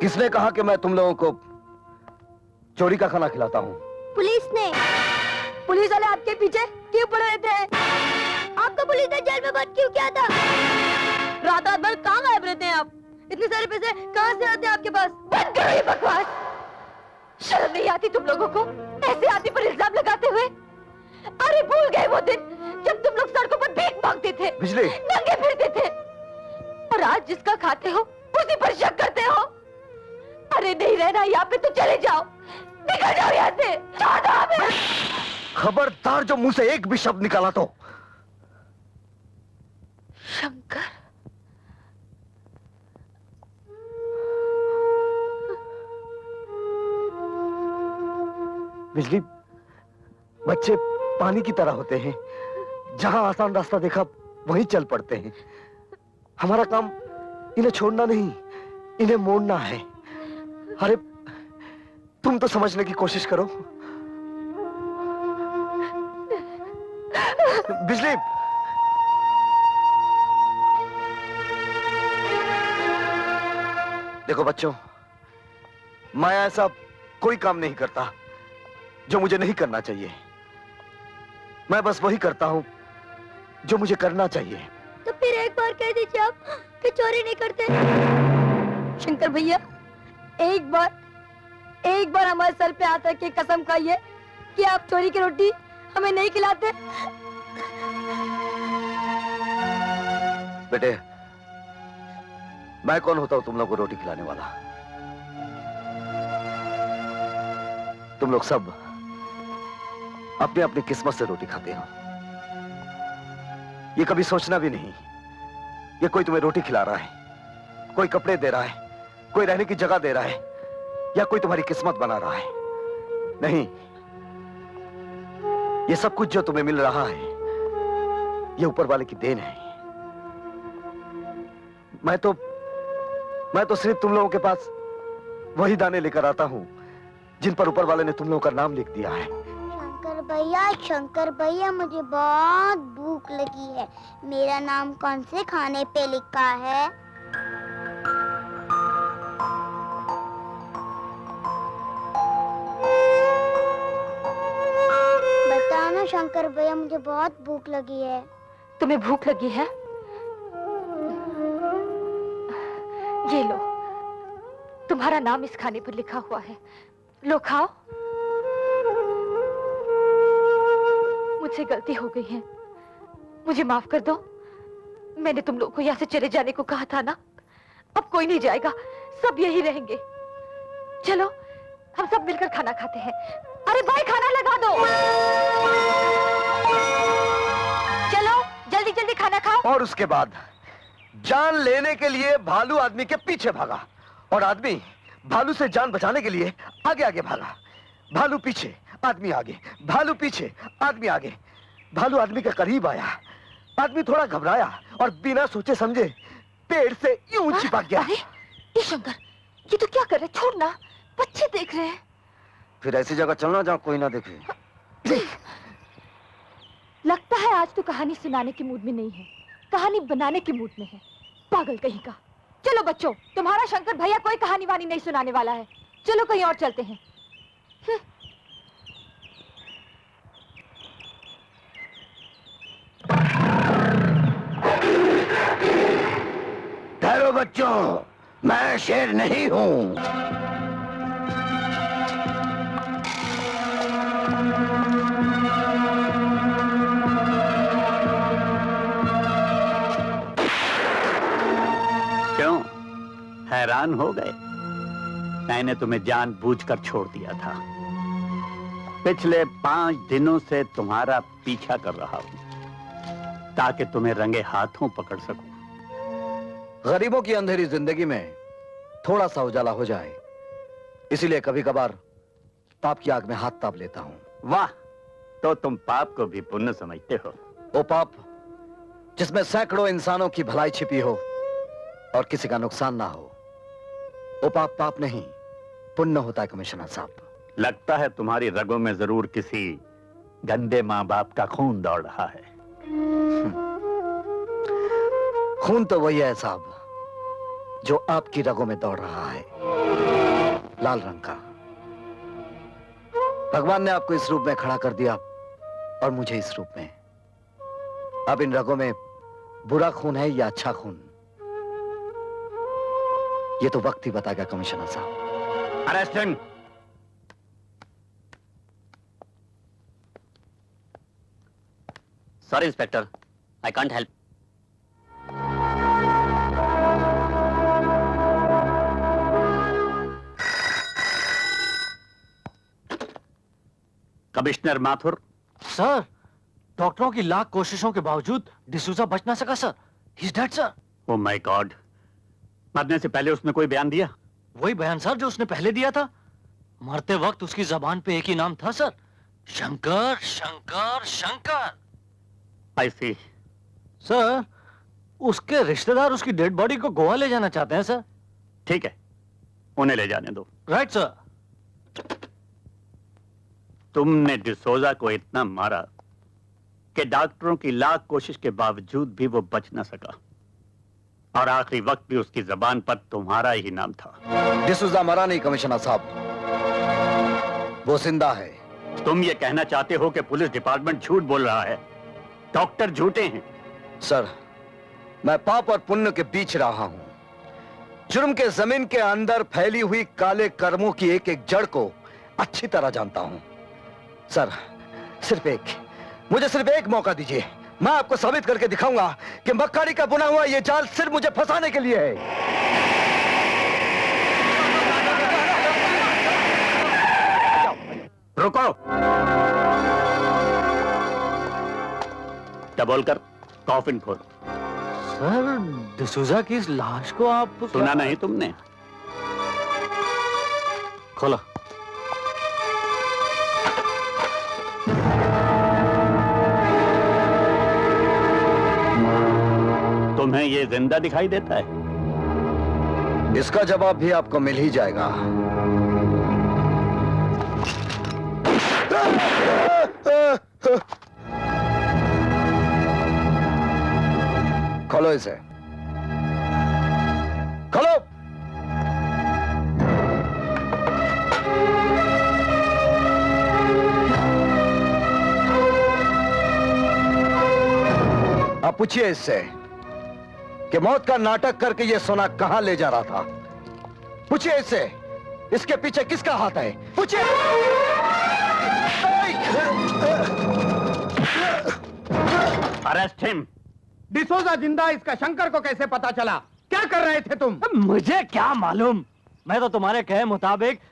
किसने कहा कि मैं तुम लोगों को चोरी का खाना खिलाता हूँ? पुलिस ने। पुलिस वाले आपके पीछे क्यों पड़े रहते हैं? आपका पुलिस ने जेल में बंद क्यों किया था? रात रात भर कहाँ गायब रहते हैं आप? इतने सारे पैसे कहाँ से आते हैं आपके पास? बंद करो ये बकवास। शर्म नहीं आती तुम लोगों को ऐसे आदमी पर इल्जाम लगाते हुए? अरे भूल गए वो दिन जब तुम लोग सड़कों पर भीख मांगते थे, बिजली, नंगे फिरते थे, और आज जिसका खाते हो उसी पर शक करते हो। अरे नहीं रहना यहाँ पे तो चले जाओ, निकल जाओ यहाँ से। छोड़ दो हमें। खबरदार जो मुंह से एक भी शब्द निकाला तो। शंकर, बिजली, बच्चे पानी की तरह होते हैं, जहां आसान रास्ता देखा वहीं चल पड़ते हैं। हमारा काम इन्हें छोड़ना नहीं, इन्हें मोड़ना है। अरे तुम तो समझने की कोशिश करो। बिजली, देखो बच्चों, मैं ऐसा कोई काम नहीं करता जो मुझे नहीं करना चाहिए। मैं बस वही करता हूं जो मुझे करना चाहिए। तो फिर एक बार कह दीजिए आप कि चोरी नहीं करते। शंकर भैया, एक बार हमारे सर पे हाथ रख के कसम खाइए कि आप चोरी की रोटी हमें नहीं खिलाते। बेटे, मैं कौन होता हूं तुम लोग को रोटी खिलाने वाला? तुम लोग सब अपनी अपनी किस्मत से रोटी खाते हो। ये कभी सोचना भी नहीं ये कोई तुम्हें रोटी खिला रहा है, कोई कपड़े दे रहा है, कोई रहने की जगह दे रहा है, या कोई तुम्हारी किस्मत बना रहा है। नहीं, ये सब कुछ जो तुम्हें मिल रहा है ये ऊपर वाले की देन है। मैं तो सिर्फ तुम लोगों के पास वही दाने लेकर आता हूं जिन पर ऊपर वाले ने तुम लोगों का नाम लिख दिया है। शंकर भैया, मुझे बहुत भूख लगी है। मेरा नाम कौन से खाने पे लिखा है? बताओ ना शंकर भैया, मुझे बहुत भूख लगी है। तुम्हें भूख लगी है? ये लो, तुम्हारा नाम इस खाने पर लिखा हुआ है, लो खाओ। मुझसे गलती हो गई है, मुझे माफ कर दो। मैंने तुम लोग को यहाँ से चले जाने को कहा था ना। अब कोई नहीं जाएगा, सब यही रहेंगे। चलो हम सब मिलकर खाना खाते हैं। अरे भाई, खाना लगा दो। चलो जल्दी जल्दी खाना खाओ। और उसके बाद जान लेने के लिए भालू आदमी के पीछे भागा, और आदमी भालू से जान बचाने के लिए आगे आगे भागा। भालू पीछे, आदमी आगे, भालू पीछे, आदमी आगे। भालू आदमी के करीब आया, आदमी थोड़ा घबराया और बिना सोचे समझे पेड़ से यूं चिपक गया। अरे ये शंकर, ये तो क्या कर रहे? छोड़ना, बच्चे देख रहे हैं। फिर ऐसी जगह चलना जहां कोई ना देखे। लगता है आज तो कहानी सुनाने के मूड में नहीं है, कहानी बनाने के मूड में है। पागल कहीं का। चलो बच्चों, तुम्हारा शंकर भैया कोई कहानी वानी नहीं सुनाने वाला है। चलो कहीं और चलते हैं। ठहरो बच्चों, मैं शेर नहीं हूं। क्यों हैरान हो गए? मैंने तुम्हें जानबूझकर छोड़ दिया था। पिछले 5 दिनों से तुम्हारा पीछा कर रहा हूं ताकि तुम्हें रंगे हाथों पकड़ सकूं। गरीबों की अंधेरी जिंदगी में थोड़ा सा उजाला हो जाए, इसीलिए कभी कभार पाप की आग में हाथ ताप लेता हूं। वाह, तो तुम पाप को भी पुण्य समझते हो। वो पाप जिसमें सैकड़ों इंसानों की भलाई छिपी हो और किसी का नुकसान ना हो, वो पाप पाप नहीं, पुण्य होता है कमिश्नर साहब। लगता है तुम्हारी रगों में जरूर किसी गंदे माँ बाप का खून दौड़ रहा है। खून तो वही है साहब जो आपकी रगों में दौड़ रहा है, लाल रंग का। भगवान ने आपको इस रूप में खड़ा कर दिया और मुझे इस रूप में। अब इन रगों में बुरा खून है या अच्छा खून, ये तो वक्त ही बताएगा कमिश्नर साहब। Arrest him. Sorry, Inspector. I can't help. Commissioner Mathur. Sir, डॉक्टरों की लाख कोशिशों के बावजूद डिसूजा बच ना सका sir. He's dead, sir. Oh my God, मरने से पहले उसने कोई बयान दिया? वही बयान सर जो उसने पहले दिया था। मरते वक्त उसकी जबान पे एक ही नाम था सर, शंकर शंकर शंकर। आई सी। सर, उसके रिश्तेदार उसकी डेड बॉडी को गोवा ले जाना चाहते हैं सर। ठीक है, उन्हें ले जाने दो। Right sir. तुमने डिसोजा को इतना मारा कि डॉक्टरों की लाख कोशिश के बावजूद भी वो बच ना सका, और आखिरी वक्त भी उसकी जबान पर तुम्हारा ही नाम था। डिसूजा मरा नहीं कमिश्नर साहब, वो जिंदा है। तुम ये कहना चाहते हो कि पुलिस डिपार्टमेंट झूठ बोल रहा है, डॉक्टर झूठे हैं? सर, मैं पाप और पुण्य के बीच रहा हूं। जुर्म के जमीन के अंदर फैली हुई काले कर्मों की एक एक जड़ को अच्छी तरह जानता हूं। सर, मुझे सिर्फ एक मौका दीजिए। मैं आपको साबित करके दिखाऊंगा कि मक्कारी का बुना हुआ यह जाल सिर्फ मुझे फंसाने के लिए है। रुको। डबल कर कॉफिन खोल। सर, डिसूजा की इस लाश को आप सुना नहीं तुमने? खोलो। तुम्हें ये जिंदा दिखाई देता है? इसका जवाब भी आपको मिल ही जाएगा। खोलो इसे, खोलो। आप पूछिए इससे कि मौत का नाटक करके ये सोना कहां ले जा रहा था। पूछिए इससे, इसके पीछे किसका हाथ है। पूछिए। Arrest him. डिसोजा जिंदा, इसका शंकर को कैसे पता चला? क्या कर रहे थे तुम? मुझे क्या मालूम, मैं तो तुम्हारे कहे मुताबिक